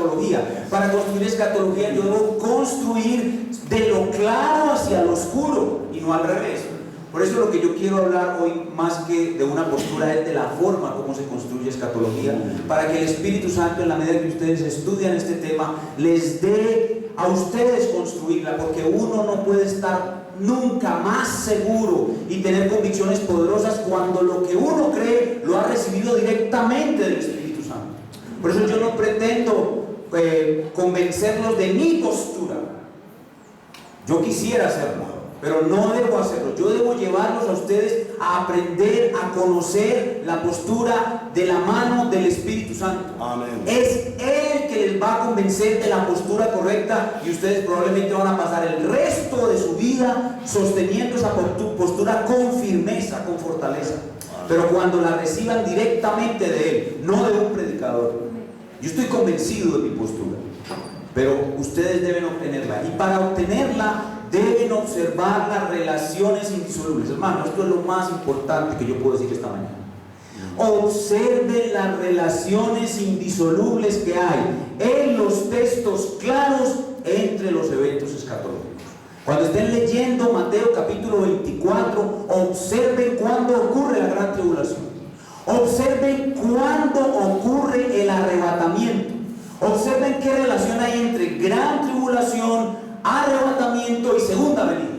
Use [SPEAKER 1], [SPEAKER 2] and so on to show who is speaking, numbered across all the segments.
[SPEAKER 1] escatología. Para construir escatología yo debo construir de lo claro hacia lo oscuro y no al revés. Por eso lo que yo quiero hablar hoy, más que de una postura, es de la forma como se construye escatología, para que el Espíritu Santo, en la medida que ustedes estudian este tema, les dé a ustedes construirla, porque uno no puede estar nunca más seguro y tener convicciones poderosas cuando lo que uno cree lo ha recibido directamente del Espíritu Santo. Por eso yo no pretendo convencerlos de mi postura. Yo quisiera hacerlo, pero no debo hacerlo. Yo debo llevarlos a ustedes a aprender a conocer la postura de la mano del Espíritu Santo.
[SPEAKER 2] Amén.
[SPEAKER 1] Es Él que les va a convencer de la postura correcta, y ustedes probablemente van a pasar el resto de su vida sosteniendo esa postura con firmeza, con fortaleza. Pero cuando la reciban directamente de Él, no de un predicador. Yo estoy convencido de mi postura, pero ustedes deben obtenerla, y para obtenerla deben observar las relaciones indisolubles. Hermano, esto es lo más importante que yo puedo decir esta mañana. Observen las relaciones indisolubles que hay en los textos claros entre los eventos escatológicos. Cuando estén leyendo Mateo capítulo 24, observen cuándo ocurre la gran tribulación. Observen cuándo ocurre el arrebatamiento. Observen qué relación hay entre gran tribulación, arrebatamiento y segunda venida.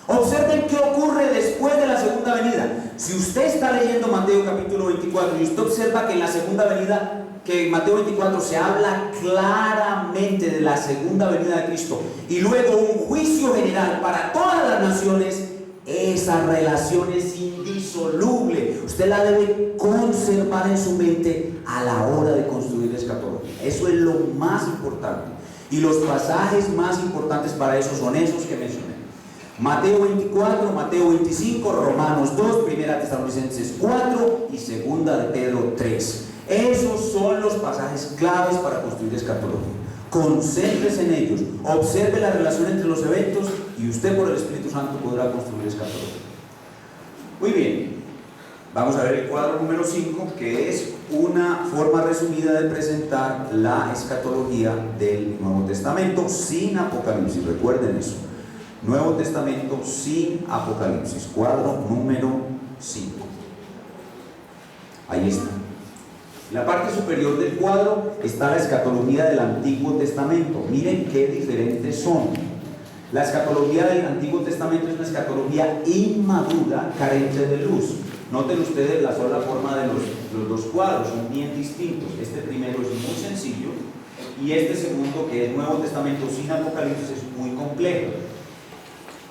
[SPEAKER 1] Observen qué ocurre después de la segunda venida. Si usted está leyendo Mateo capítulo 24 y usted observa que en la segunda venida, que en Mateo 24 se habla claramente de la segunda venida de Cristo y luego un juicio general para todas las naciones, esa relación es indisoluble. Usted la debe conservar en su mente a la hora de construir la escatología. Eso es lo más importante. Y los pasajes más importantes para eso son esos que mencioné: Mateo 24, Mateo 25, Romanos 2, 1 Tesalonicenses 4 y 2 de Pedro 3. Esos son los pasajes claves para construir escatología. Concéntrese en ellos, observe la relación entre los eventos, y usted por el Espíritu Santo podrá construir escatología. Muy bien, vamos a ver el cuadro número 5, que es una forma resumida de presentar la escatología del Nuevo Testamento sin Apocalipsis. Recuerden eso: Nuevo Testamento sin Apocalipsis, cuadro número 5. Ahí está. En la parte superior del cuadro está la escatología del Antiguo Testamento. Miren qué diferentes son. La escatología del Antiguo Testamento es una escatología inmadura, carente de luz. Noten ustedes la sola forma de los dos cuadros, son bien distintos. Este primero es muy sencillo, y este segundo, que es Nuevo Testamento sin Apocalipsis, es muy complejo.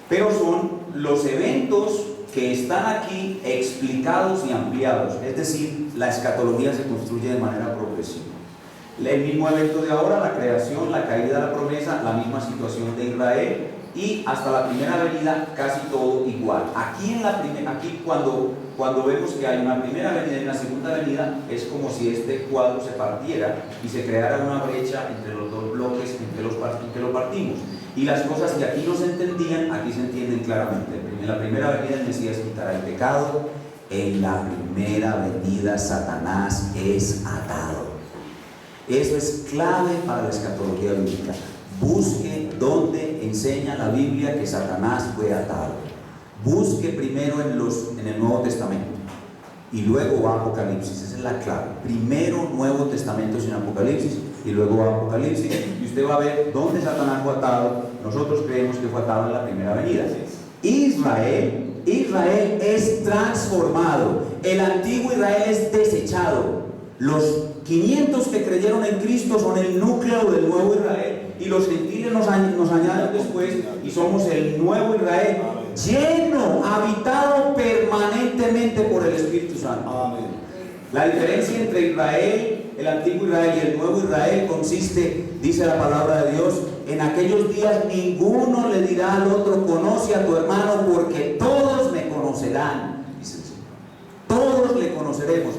[SPEAKER 1] Pero son los eventos que están aquí explicados y ampliados. Es decir, la escatología se construye de manera progresiva. El mismo evento de ahora, la creación, la caída de la promesa, la misma situación de Israel, y hasta la primera venida casi todo igual. Aquí cuando vemos que hay una primera venida y una segunda venida, es como si este cuadro se partiera y se creara una brecha entre los dos bloques en que lo partimos. Y las cosas que aquí no se entendían, aquí se entienden claramente. En la primera venida el Mesías quitará el pecado. En la primera venida Satanás es atado. Eso es clave para la escatología bíblica. Busque donde enseña la Biblia que Satanás fue atado. Busque primero en el Nuevo Testamento y luego va a Apocalipsis. Esa es la clave. Primero Nuevo Testamento sin Apocalipsis y luego va a Apocalipsis, y usted va a ver dónde Satanás fue atado. Nosotros creemos que fue atado en la primera venida. Israel es transformado. El antiguo Israel es desechado. Los 500 que creyeron en Cristo son el núcleo del nuevo Israel, y los gentiles nos añaden después, y somos el nuevo Israel, lleno, habitado permanentemente por el Espíritu Santo.
[SPEAKER 2] Amén.
[SPEAKER 1] La diferencia entre Israel, el antiguo Israel, y el nuevo Israel consiste, dice la palabra de Dios, en aquellos días ninguno le dirá al otro: conoce a tu hermano, porque todos me conocerán, dice el Señor. Todos le conoceremos.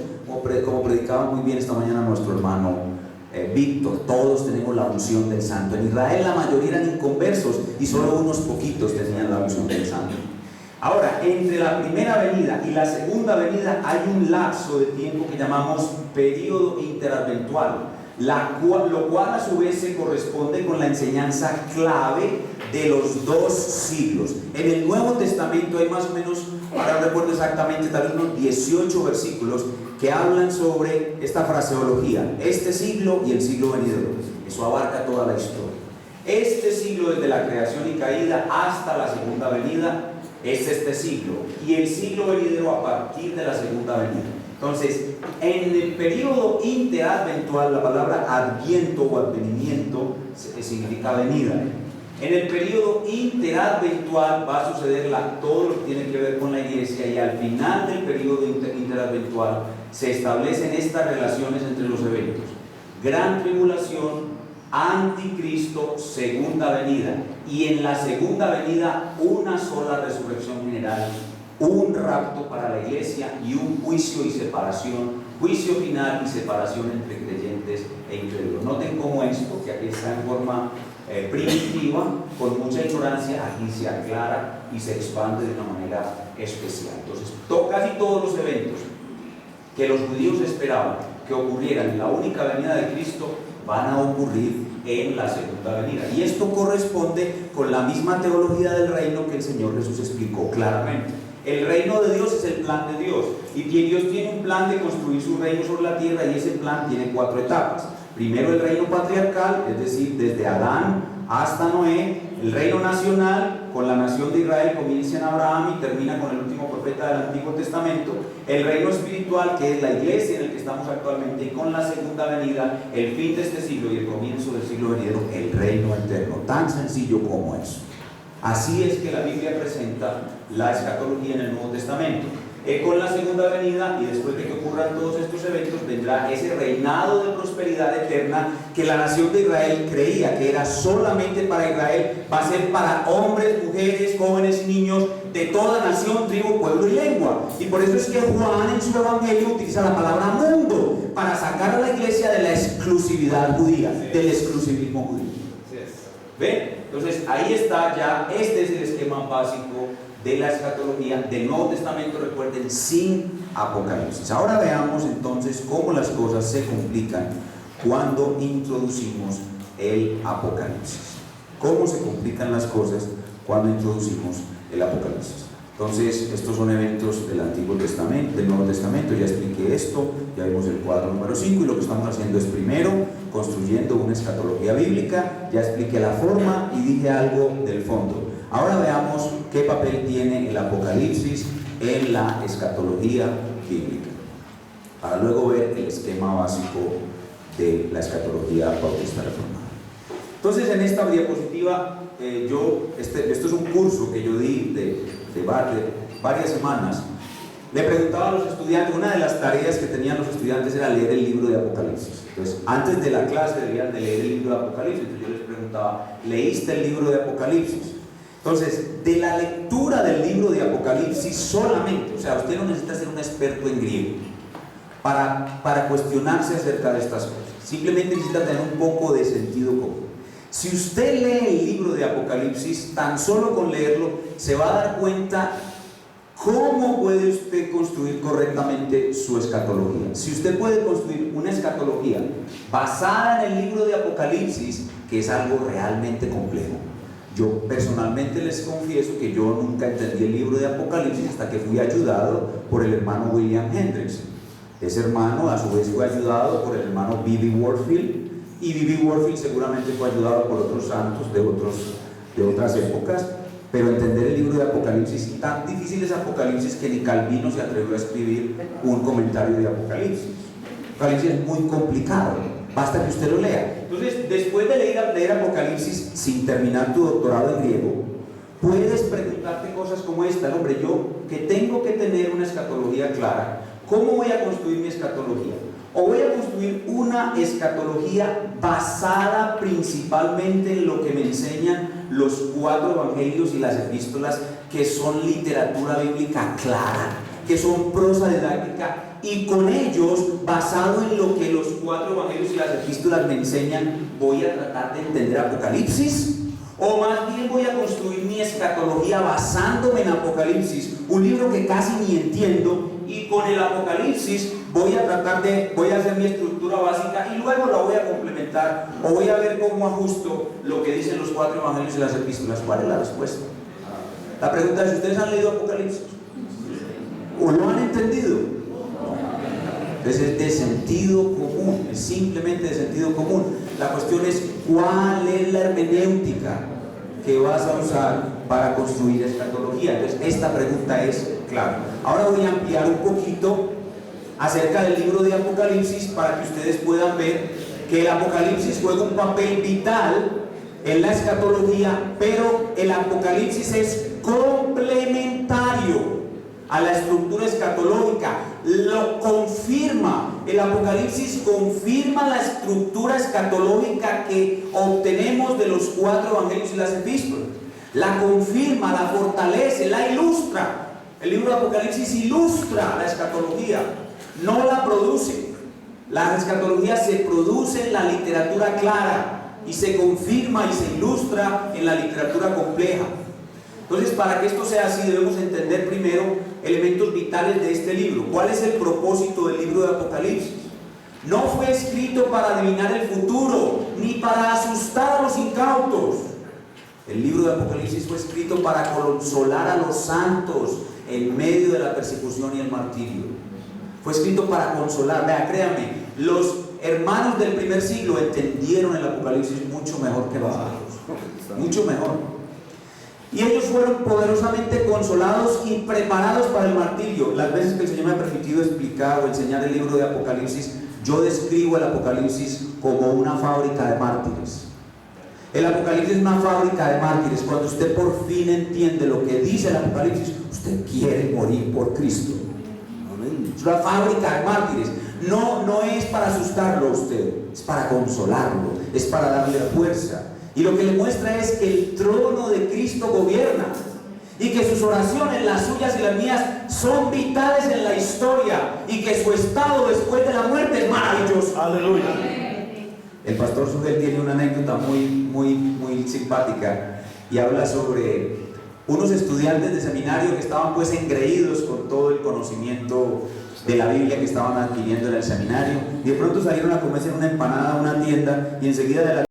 [SPEAKER 1] Como predicaba muy bien esta mañana nuestro hermano Víctor, todos tenemos la unción del Santo. En Israel la mayoría eran inconversos y solo unos poquitos tenían la unción del Santo. Ahora, entre la primera venida y la segunda venida hay un lapso de tiempo que llamamos periodo interadventual. lo cual a su vez se corresponde con la enseñanza clave de los dos siglos. En el Nuevo Testamento hay más o menos, ahora no recuerdo exactamente, tal vez unos 18 versículos que hablan sobre esta fraseología: este siglo y el siglo venidero. Eso abarca toda la historia. Este siglo, desde la creación y caída hasta la segunda venida, es este siglo, y el siglo venidero a partir de la segunda venida. Entonces, en el periodo interadventual, la palabra adviento o advenimiento significa venida. En el periodo interadventual va a suceder todo lo que tiene que ver con la iglesia, y al final del periodo interadventual se establecen estas relaciones entre los eventos: gran tribulación, anticristo, segunda venida, y en la segunda venida una sola resurrección general, un rapto para la iglesia y un juicio y separación, juicio final y separación entre creyentes e incrédulos. Noten cómo esto, que aquí está en forma primitiva, con mucha ignorancia, aquí se aclara y se expande de una manera especial. Entonces, casi todos los eventos que los judíos esperaban que ocurrieran en la única venida de Cristo van a ocurrir en la segunda venida, y esto corresponde con la misma teología del reino que el Señor Jesús explicó claramente. El reino de Dios es el plan de Dios, y Dios tiene un plan de construir su reino sobre la tierra, y ese plan tiene 4 etapas. Primero, el reino patriarcal, es decir, desde Adán hasta Noé. El reino nacional, con la nación de Israel, comienza en Abraham y termina con el último profeta del Antiguo Testamento. El reino espiritual, que es la iglesia en el que estamos actualmente, y con la segunda venida, el fin de este siglo y el comienzo del siglo venidero, el reino eterno. Tan sencillo como eso. Así es que la Biblia presenta la escatología en el Nuevo Testamento. Con la segunda venida, y después de que ocurran todos estos eventos, vendrá ese reinado de prosperidad eterna que la nación de Israel creía que era solamente para Israel. Va a ser para hombres, mujeres, jóvenes y niños de toda nación, tribu, pueblo y lengua. Y por eso es que Juan en su evangelio utiliza la palabra mundo para sacar a la iglesia de la exclusividad judía, del exclusivismo judío. ¿Ven? Entonces ahí está ya, este es el esquema básico de la escatología del Nuevo Testamento, recuerden, sin Apocalipsis. Ahora veamos entonces cómo las cosas se complican cuando introducimos el Apocalipsis. ¿Cómo se complican las cosas cuando introducimos el Apocalipsis? Entonces, estos son eventos del Antiguo Testamento, del Nuevo Testamento. Ya expliqué esto, ya vimos el cuadro número 5, y lo que estamos haciendo es primero construyendo una escatología bíblica. Ya expliqué la forma y dije algo del fondo. Ahora veamos qué papel tiene el Apocalipsis en la escatología bíblica, para luego ver el esquema básico de la escatología bautista reformada. Entonces, en esta diapositiva, esto es un curso que yo di de varias semanas. Le preguntaba a los estudiantes, una de las tareas que tenían los estudiantes era leer el libro de Apocalipsis. Entonces, antes de la clase debían de leer el libro de Apocalipsis. Entonces yo les preguntaba: ¿leíste el libro de Apocalipsis? Entonces, de la lectura del libro de Apocalipsis solamente, o sea, usted no necesita ser un experto en griego para cuestionarse acerca de estas cosas. Simplemente necesita tener un poco de sentido común. Si usted lee el libro de Apocalipsis, tan solo con leerlo se va a dar cuenta cómo puede usted construir correctamente su escatología. Si usted puede construir una escatología basada en el libro de Apocalipsis, que es algo realmente complejo. Yo personalmente les confieso que yo nunca entendí el libro de Apocalipsis hasta que fui ayudado por el hermano William Hendriksen. Ese hermano a su vez fue ayudado por el hermano B.B. Warfield, y B.B. Warfield seguramente fue ayudado por otros santos de otras épocas. Pero entender el libro de Apocalipsis, y tan difícil es Apocalipsis que ni Calvino se atrevió a escribir un comentario de Apocalipsis. Apocalipsis es muy complicado, basta que usted lo lea. Entonces, después de leer Apocalipsis sin terminar tu doctorado en griego, puedes preguntarte cosas como esta: hombre, yo que tengo que tener una escatología clara, ¿cómo voy a construir mi escatología? O voy a construir una escatología basada principalmente en lo que me enseñan los 4 evangelios y las epístolas, que son literatura bíblica clara, que son prosa didáctica, y con ellos, basado en lo que los 4 evangelios y las epístolas me enseñan, voy a tratar de entender Apocalipsis. O más bien voy a construir mi escatología basándome en Apocalipsis, un libro que casi ni entiendo, y con el Apocalipsis voy a hacer mi estructura básica y luego la voy a experimentar, o voy a ver cómo ajusto lo que dicen los 4 evangelios y las epístolas. ¿Cuál es la respuesta? La pregunta es: ¿ustedes han leído Apocalipsis? ¿O lo han entendido? Entonces es de sentido común, es simplemente de sentido común. La cuestión es: ¿cuál es la hermenéutica que vas a usar para construir escatología? Entonces esta pregunta es clave. Ahora voy a ampliar un poquito acerca del libro de Apocalipsis para que ustedes puedan ver que el Apocalipsis juega un papel vital en la escatología, pero el Apocalipsis es complementario a la estructura escatológica. Lo confirma, el Apocalipsis confirma la estructura escatológica que obtenemos de los 4 evangelios y las epístolas. La confirma, la fortalece, la ilustra. El libro de Apocalipsis ilustra la escatología, no la produce. La escatología se produce en la literatura clara y se confirma y se ilustra en la literatura compleja. Entonces, para que esto sea así, debemos entender primero elementos vitales de este libro. ¿Cuál es el propósito del libro de Apocalipsis? No fue escrito para adivinar el futuro, ni para asustar a los incautos. El libro de Apocalipsis fue escrito para consolar a los santos en medio de la persecución y el martirio. Fue escrito para consolar. Vea, créanme, los hermanos del primer siglo entendieron el Apocalipsis mucho mejor que nosotros. Mucho mejor. Y ellos fueron poderosamente consolados y preparados para el martirio. Las veces que el Señor me ha permitido explicar o enseñar el libro de Apocalipsis, yo describo el Apocalipsis como una fábrica de mártires. El Apocalipsis es una fábrica de mártires. Cuando usted por fin entiende lo que dice el Apocalipsis, usted quiere morir por Cristo. Es una fábrica de mártires. No es para asustarlo a usted, es para consolarlo, es para darle fuerza. Y lo que le muestra es que el trono de Cristo gobierna y que sus oraciones, las suyas y las mías, son vitales en la historia, y que su estado después de la muerte es maravilloso.
[SPEAKER 2] Aleluya.
[SPEAKER 1] El pastor Sugel tiene una anécdota muy simpática, y habla sobre unos estudiantes de seminario que estaban pues engreídos con todo el conocimiento de la Biblia que estaban adquiriendo en el seminario, y de pronto salieron a comerse en una empanada a una tienda, y enseguida de la